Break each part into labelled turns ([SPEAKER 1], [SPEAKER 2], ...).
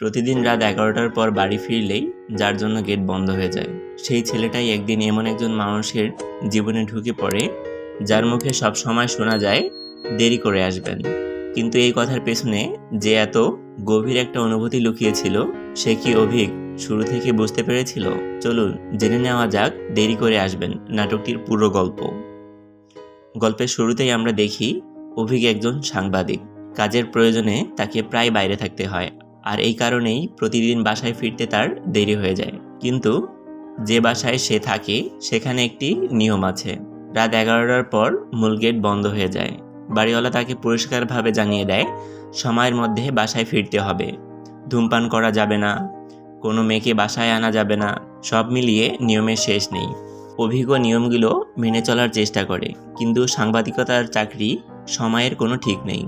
[SPEAKER 1] প্রতিদিন রাত 11টার পর বাড়ি ফিরলেই যার জন্য গেট বন্ধ হয়ে যায়, সেই ছেলেটাই একদিন এমন একজন মানুষের জীবনে ঢুকে পড়ে যার মুখে সব সময় শোনা যায় দেরি করে আসবেন। কিন্তু এই কথার পেছনে যে এত গভীর একটা অনুভূতি লুকিয়েছিল, সে কি অভিক শুরু থেকে বুঝতে পেরেছিল? চলুন জেনে নেওয়া যাক দেরি করে আসবেন নাটকটির পুরো গল্প। গল্পের শুরুতেই আমরা দেখি অভিক একজন সাংবাদিক। কাজের প্রয়োজনে তাকে প্রায় বাইরে থাকতে হয়, আর এই কারণেই প্রতিদিন বাসায় ফিরতে তার দেরি হয়ে যায়। কিন্তু যে বাসায় সে থাকে সেখানে একটি নিয়ম আছে, রাত 11টার পর মূল গেট বন্ধ হয়ে যায়। বাড়িওয়ালা তাকে পরিষ্কারভাবে জানিয়ে দেয় সময়ের মধ্যে বাসায় ফিরতে হবে, ধূমপান করা যাবে না, কোনো মেয়েকে বাসায় আনা যাবে না। সব মিলিয়ে নিয়মের শেষ নেই। অভিজ্ঞ নিয়মগুলো মেনে চলার চেষ্টা করে, কিন্তু সাংবাদিকতার চাকরি সময়ের কোনো ঠিক নেই।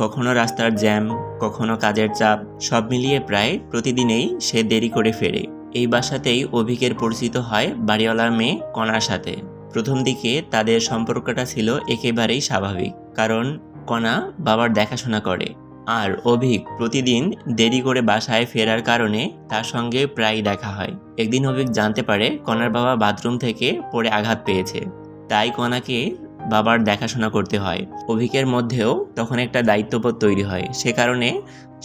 [SPEAKER 1] কখনো রাস্তার জ্যাম, কখনো কাজের চাপ, সব মিলিয়ে প্রায় প্রতিদিনেই সে দেরি করে ফেরে। এই বাসাতেই অভিকের পরিচিত হয় বাড়িওয়ালার মেয়ে কণার সাথে। প্রথম দিকে তাদের সম্পর্কটা ছিল একেবারেই স্বাভাবিক, কারণ কণা বাবার দেখাশোনা করে, আর অভিক প্রতিদিন দেরি করে বাসায় ফেরার কারণে তার সঙ্গে প্রায় দেখা হয়। একদিন অভিক জানতে পারে কণার বাবা বাথরুম থেকে পড়ে আঘাত পেয়েছে, তাই কণাকে বাবার দেখাশোনা করতে হয়। অভিকের মধ্যেও তখন একটা দায়িত্ববোধ তৈরি হয়, সে কারণে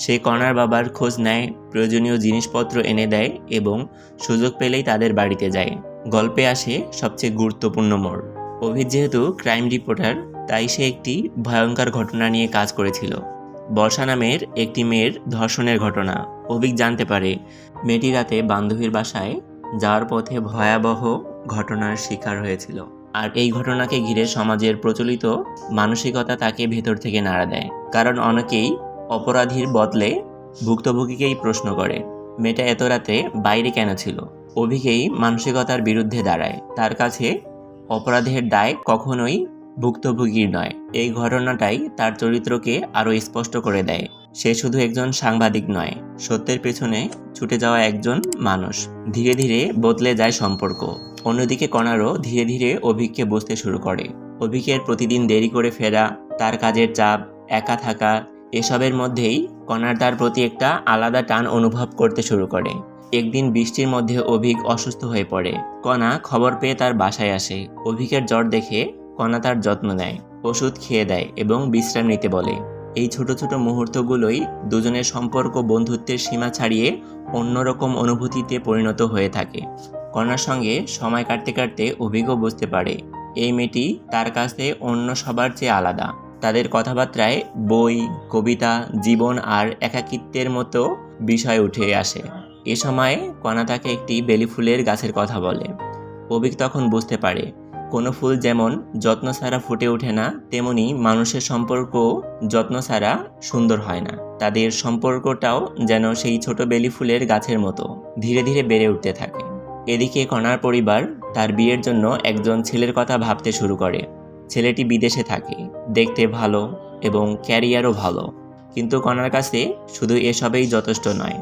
[SPEAKER 1] সে কণার বাবার খোঁজ নেয়, প্রয়োজনীয় জিনিসপত্র এনে দেয় এবং সুযোগ পেলেই তাদের বাড়িতে যায়। গল্পে আসে সবচেয়ে গুরুত্বপূর্ণ মোড়। অভিক যেহেতু ক্রাইম রিপোর্টার, তাই সে একটি ভয়ঙ্কর ঘটনা নিয়ে কাজ করেছিল, বর্ষা নামের একটি মেয়ের ধর্ষণের ঘটনা। অভিক জানতে পারে মেয়েটি রাতে বান্ধবীর বাসায় যাওয়ার পথে ভয়াবহ ঘটনার শিকার হয়েছিল, আর এই ঘটনাকে ঘিরে সমাজের প্রচলিত মানসিকতা তাকে ভেতর থেকে নাড়া দেয়। কারণ অনেকেই অপরাধীর বদলে ভুক্তভোগীকেই প্রশ্ন করে, মেয়েটা এত রাতে বাইরে কেন ছিল? অভিকেই মানসিকতার বিরুদ্ধে দাঁড়ায়। তার কাছে অপরাধের দায় কখনোই ভুক্তভোগীর নয়। এই ঘটনাটাই তার চরিত্রকে আরও স্পষ্ট করে দেয়। সে শুধু একজন সাংবাদিক নয়, সত্যের পেছনে ছুটে যাওয়া একজন মানুষ। ধীরে ধীরে বদলে যায় সম্পর্ক। অন্যদিকে কণারও ধীরে ধীরে অভিককে বুঝতে শুরু করে। অভিকের প্রতিদিন দেরি করে ফেরা, তার কাজের চাপ, একা থাকা, এসবের মধ্যেই কণার তার প্রতি একটা আলাদা টান অনুভব করতে শুরু করে। একদিন বৃষ্টির মধ্যে অভিক অসুস্থ হয়ে পড়ে। কণা খবর পেয়ে তার বাসায় আসে। অভিকের জ্বর দেখে কণা তার যত্ন নেয়, ওষুধ খেয়ে দেয় এবং বিশ্রাম নিতে বলে। এই ছোট ছোট মুহূর্তগুলোই দুজনের সম্পর্ক বন্ধুত্বের সীমা ছাড়িয়ে অন্যরকম অনুভূতিতে পরিণত হয়ে থাকে। কণার সঙ্গে সময় কাটতে কাটতে অভিজ্ঞ বুঝতে পারে এই মেয়েটি তার কাছে অন্য সবার চেয়ে আলাদা। তাদের কথাবার্তায় বই, কবিতা, জীবন আর একাকিত্বের মতো বিষয় উঠে আসে। এ সময় কণা তাকে একটি বেলি ফুলের গাছের কথা বলে। অভিক তখন বুঝতে পারে কোনো ফুল যেমন যত্ন ছাড়া ফুটে ওঠে না, তেমনি মানুষের সম্পর্ক যত্ন ছাড়া সুন্দর হয় না। তাদের সম্পর্কটাও যেন সেই ছোট বেলি ফুলের গাছের মতো ধীরে ধীরে বেড়ে উঠতে থাকে। এদিকে কণার পরিবার তার বিয়ের জন্য একজন ছেলের কথা ভাবতে শুরু করে। ছেলেটি বিদেশে থাকে, দেখতে ভালো এবং ক্যারিয়ারও ভালো। কিন্তু কণার কাছে শুধু এসবেই যথেষ্ট নয়,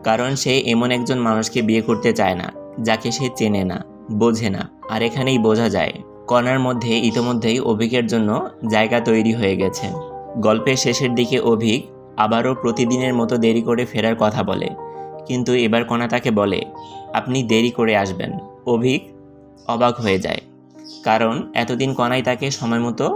[SPEAKER 1] কারণ সে এমন একজন মানুষকে বিয়ে করতে চায় না যাকে সে চেনে না, বোঝে না। আর এখানেই বোঝা যায় কণার মধ্যে ইতোমধ্যেই অভিকের জন্য জায়গা তৈরি হয়ে গেছে। গল্পের শেষের দিকে অভিক আবারও প্রতিদিনের মতো দেরি করে ফেরার কথা বলে, কিন্তু এবার কণা তাকে বলে আপনি দেরি করে আসবেন। অভিক অবাক হয়ে যায়, কারণ এতদিন কণাই তাকে সময় মতো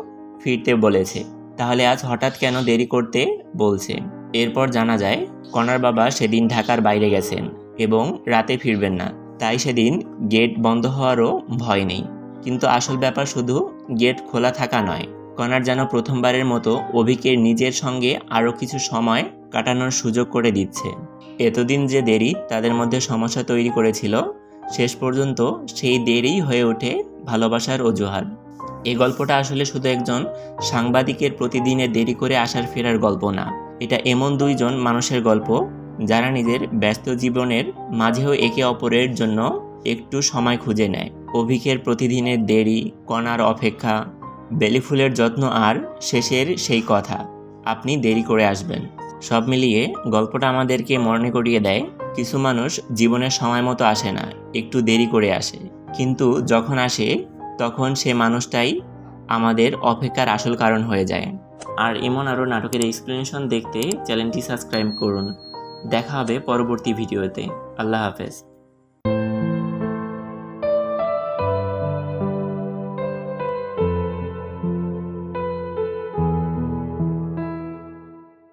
[SPEAKER 1] ফিরতে বলেছে, তাহলে আজ হঠাৎ কেন দেরি করতে বলছে। এরপর জানা যায় কণার বাবা সেদিন ঢাকার বাইরে গেছেন এবং রাতে ফিরবেন না, তাই সেদিন গেট বন্ধ হওয়ারও ভয় নেই। কিন্তু আসল ব্যাপার শুধু গেট খোলা থাকা নয়, কণার যেন প্রথমবারের মতো অভিকের নিজের সঙ্গে আরও কিছু সময় কাটানোর সুযোগ করে দিচ্ছে। এতদিন যে দেরি তাদের মধ্যে সমস্যা তৈরি করেছিল, শেষ পর্যন্ত সেই দেরি হয়ে ওঠে ভালোবাসার অজুহাত। এই গল্পটা আসলে শুধু একজন সাংবাদিকের প্রতিদিনের দেরি করে আসার ফেরার গল্প না, এটা এমন দুইজন মানুষের গল্প যারা নিজের ব্যস্ত জীবনের মাঝেও একে অপরের জন্য একটু সময় খুঁজে নেয়। অভিকের প্রতিদিনের দেরি, কণার অপেক্ষা, বেলি ফুলের যত্ন, আর শেষের সেই কথা আপনি দেরি করে আসবেন। সব মিলিয়ে গল্পটা আমাদেরকে মনে করিয়ে দেয় কিছু মানুষ জীবনের সময় মতো আসে না, একটু দেরি করে আসে, কিন্তু যখন আসে তখন সে মানুষটাই আমাদের অপেক্ষার আসল কারণ হয়ে যায়। আর এমন আরও নাটকের এক্সপ্লেনেশন দেখতে চ্যানেলটি সাবস্ক্রাইব করুন। দেখা হবে পরবর্তী ভিডিওতে। আল্লাহ হাফেজ।